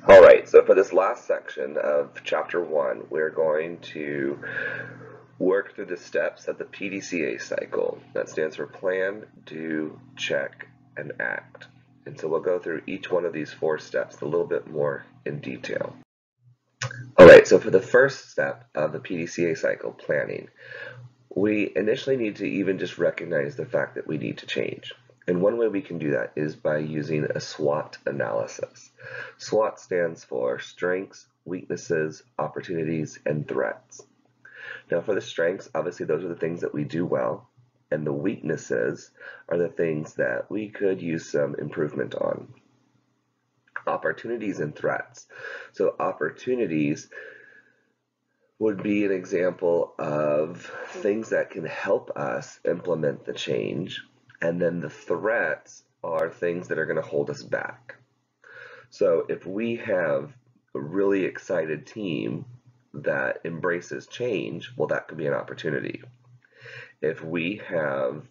All right, so for this last section of Chapter 1, we're going to work through the steps of the PDCA cycle. That stands for Plan, Do, Check, and Act. And so we'll go through each one of these 4 steps a little bit more in detail. All right, so for the first step of the PDCA cycle, planning, we initially need to even just recognize the fact that we need to change. And one way we can do that is by using a SWOT analysis. SWOT stands for strengths, weaknesses, opportunities, and threats. Now for the strengths, obviously those are the things that we do well, and the weaknesses are the things that we could use some improvement on. Opportunities and threats. So opportunities would be an example of things that can help us implement the change. And then the threats are things that are going to hold us back. So if we have a really excited team that embraces change, well, that could be an opportunity. If we have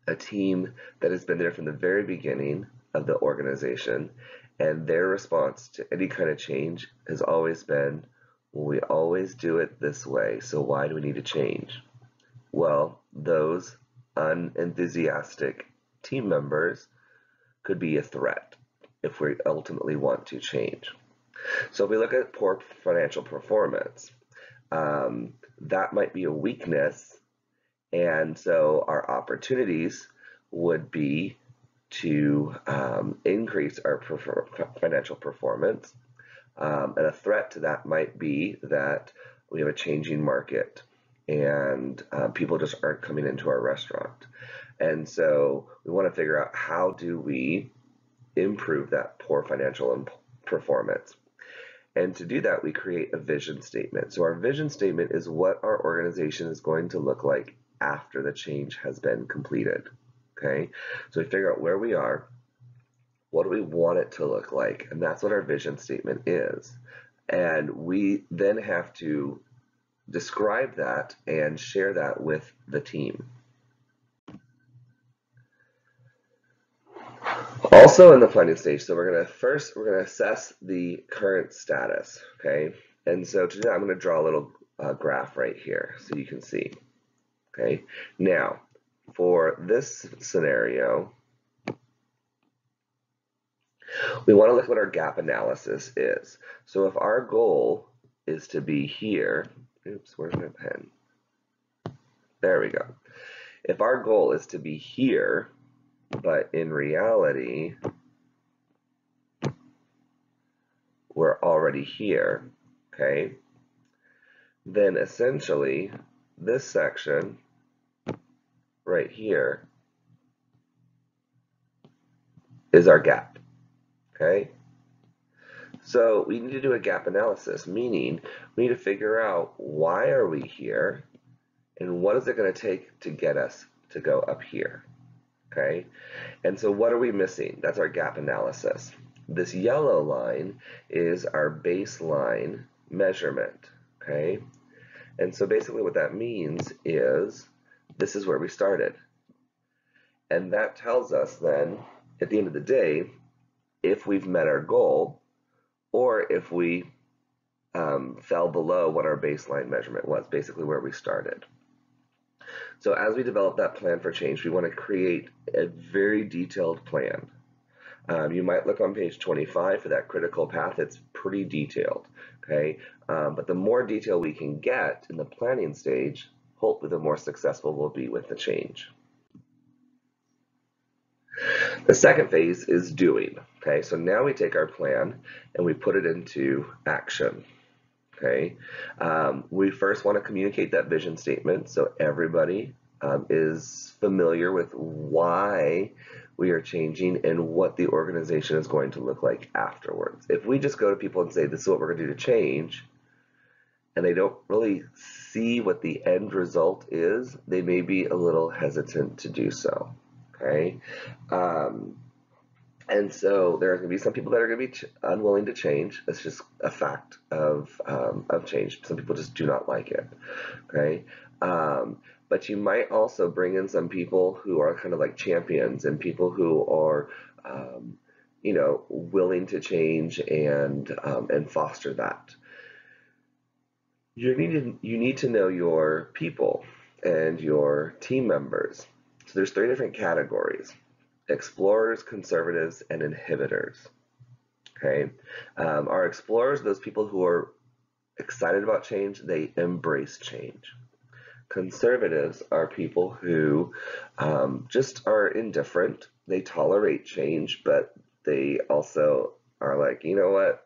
a team that has been there from the very beginning of the organization and their response to any kind of change has always been, well, we always do it this way, so why do we need to change? Well, those unenthusiastic team members could be a threat if we ultimately want to change. So if we look at poor financial performance, that might be a weakness, and so our opportunities would be to increase our financial performance, and a threat to that might be that we have a changing market and people just aren't coming into our restaurant. And so we want to figure out how do we improve that poor financial performance. And to do that, we create a vision statement. So our vision statement is what our organization is going to look like after the change has been completed. Okay, so we figure out where we are, what do we want it to look like, and that's what our vision statement is. And we then have to describe that and share that with the team. Also in the planning stage, so we're going to assess the current status, okay? And so to do that, I'm going to draw a little graph right here so you can see, okay? Now, for this scenario, we want to look at what our gap analysis is. So if our goal is to be here, oops, where's my pen? There we go. If our goal is to be here, but in reality, we're already here, okay, then essentially this section right here is our gap, okay? So we need to do a gap analysis, meaning we need to figure out why are we here and what is it going to take to get us to go up here, okay? And so what are we missing? That's our gap analysis. This yellow line is our baseline measurement, okay? And so basically what that means is this is where we started. And that tells us then, at the end of the day, if we've met our goal or if we fell below what our baseline measurement was, basically where we started. So as we develop that plan for change, we want to create a very detailed plan. You might look on page 25 for that critical path. It's pretty detailed, okay? But the more detail we can get in the planning stage, hopefully the more successful we'll be with the change. The second phase is doing, okay? So now we take our plan and we put it into action, okay? We first want to communicate that vision statement so everybody is familiar with why we are changing and what the organization is going to look like afterwards. If we just go to people and say, this is what we're going to do to change, and they don't really see what the end result is, they may be a little hesitant to do so, okay? And so there are going to be some people that are going to be unwilling to change. It's just a fact of change. Some people just do not like it, okay? But you might also bring in some people who are kind of like champions and people who are willing to change and foster that. You need to know your people and your team members. So there's 3 different categories: explorers, conservatives, and inhibitors. Okay, our explorers, those people who are excited about change, they embrace change. Conservatives are people who just are indifferent. They tolerate change, but they also are like, you know what?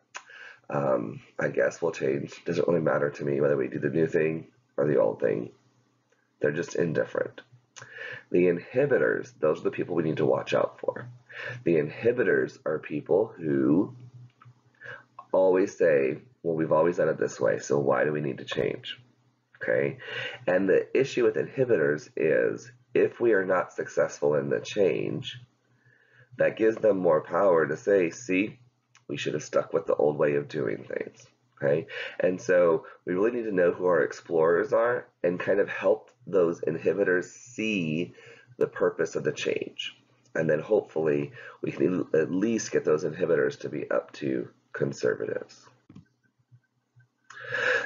I guess we'll change. Doesn't really matter to me whether we do the new thing or the old thing. They're just indifferent. The inhibitors, those are the people we need to watch out for. The inhibitors are people who always say, well, we've always done it this way, so why do we need to change? Okay, and the issue with inhibitors is if we are not successful in the change, that gives them more power to say, see, we should have stuck with the old way of doing things. Okay, and so we really need to know who our explorers are and kind of help those inhibitors see the purpose of the change. And then hopefully we can at least get those inhibitors to be up to conservatives.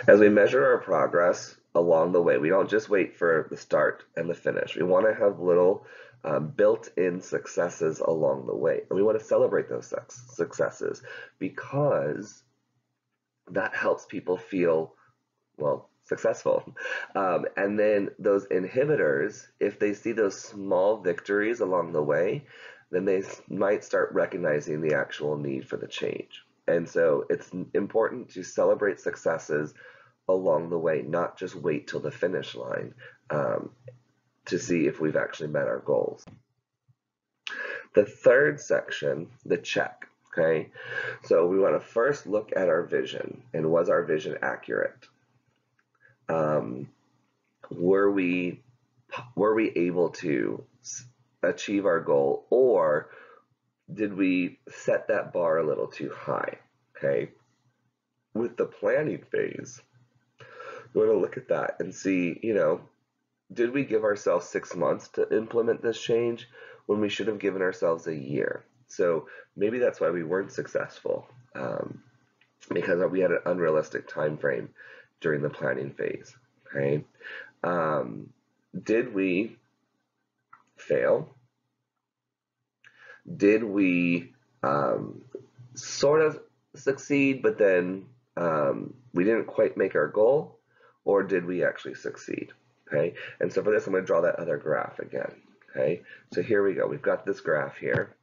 As we measure our progress along the way, we don't just wait for the start and the finish. We want to have little built-in successes along the way. And we want to celebrate those successes because that helps people feel, well, successful. And then those inhibitors, if they see those small victories along the way, then they might start recognizing the actual need for the change. And so it's important to celebrate successes along the way, not just wait till the finish line to see if we've actually met our goals. The third section, the check. Okay, so we want to first look at our vision, and was our vision accurate? Were we able to achieve our goal, or did we set that bar a little too high? Okay, with the planning phase, we want to look at that and see, did we give ourselves 6 months to implement this change when we should have given ourselves a year? So maybe that's why we weren't successful, because we had an unrealistic time frame during the planning phase. Okay, did we fail? Did we sort of succeed, but then we didn't quite make our goal, or did we actually succeed? Okay, and so for this, I'm going to draw that other graph again. Okay, so here we go. We've got this graph here.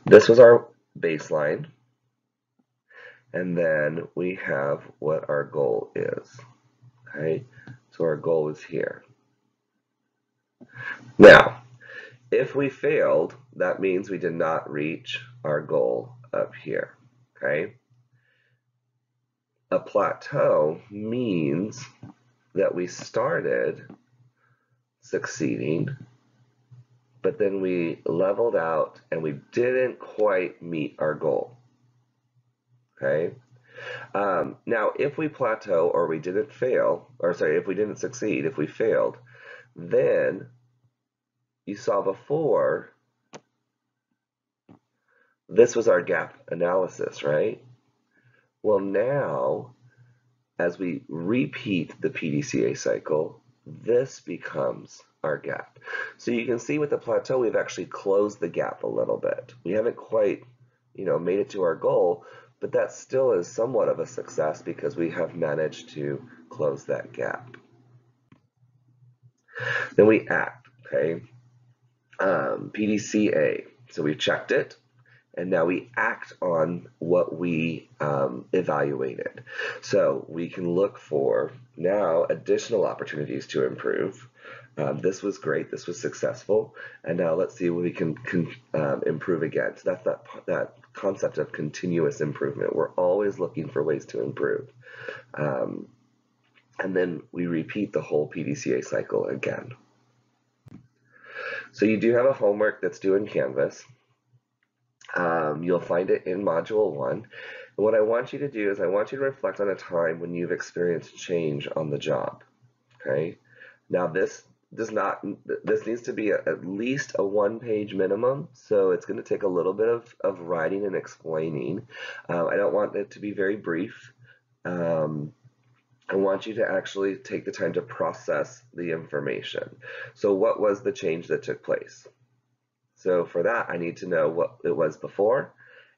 This was our baseline, and then we have what our goal is. Okay, so our goal is here. Now, if we failed, that means we did not reach our goal up here. Okay, a plateau means that we started succeeding, but then we leveled out and we didn't quite meet our goal. Okay. Now, if we plateau or we didn't fail, or sorry, if we didn't succeed, if we failed, then you saw before, this was our gap analysis, right? Well, now, as we repeat the PDCA cycle, this becomes our gap. So you can see with the plateau, we've actually closed the gap a little bit. We haven't quite, made it to our goal, but that still is somewhat of a success because we have managed to close that gap. Then we act, okay? PDCA, so we've checked it, and now we act on what we evaluated. So we can look for now additional opportunities to improve. This was great, this was successful, and now let's see what we can improve again. So that's that concept of continuous improvement. We're always looking for ways to improve. And then we repeat the whole PDCA cycle again. So you do have a homework that's due in Canvas. You'll find it in Module 1. And what I want you to do is I want you to reflect on a time when you've experienced change on the job. Okay. Now this does not, this needs to be at least a 1-page minimum, so it's going to take a little bit of writing and explaining. I don't want it to be very brief. I want you to actually take the time to process the information. So what was the change that took place? So for that, I need to know what it was before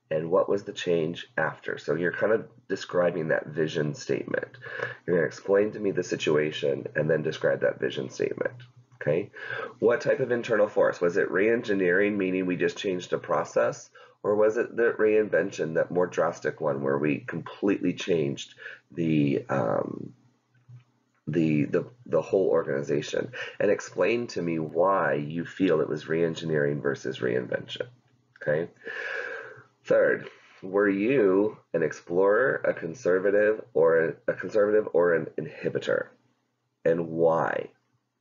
and what was the change after. So you're kind of describing that vision statement. You're going to explain to me the situation and then describe that vision statement. Okay. What type of internal force? Was it re-engineering, meaning we just changed a process? Or was it the reinvention, that more drastic one where we completely changed the whole organization? And explain to me why you feel it was re-engineering versus reinvention. Okay. Third, were you an explorer, a conservative, or an inhibitor, and why?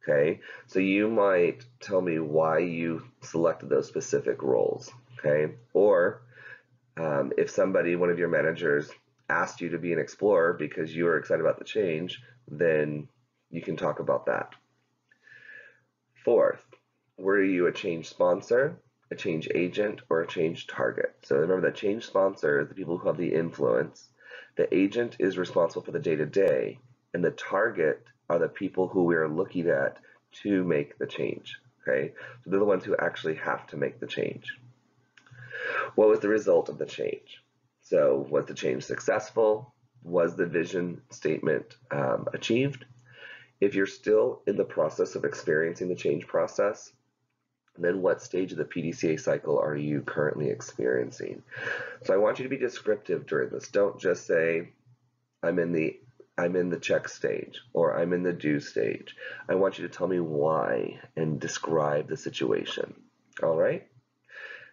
Okay, so you might tell me why you selected those specific roles. Okay, or if somebody, one of your managers, asked you to be an explorer because you were excited about the change, then you can talk about that. Fourth, were you a change sponsor, a change agent, or a change target? So remember that change sponsor is the people who have the influence, the agent is responsible for the day-to-day, and the target are the people who we are looking at to make the change. Okay, so they're the ones who actually have to make the change. What was the result of the change? So was the change successful? Was the vision statement achieved? If you're still in the process of experiencing the change process, then what stage of the PDCA cycle are you currently experiencing? So I want you to be descriptive during this. Don't just say, I'm in the check stage, or I'm in the do stage. I want you to tell me why and describe the situation. All right?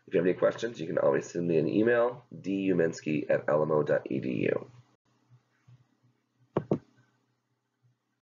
If you have any questions, you can always send me an email, duminski@alamo.edu.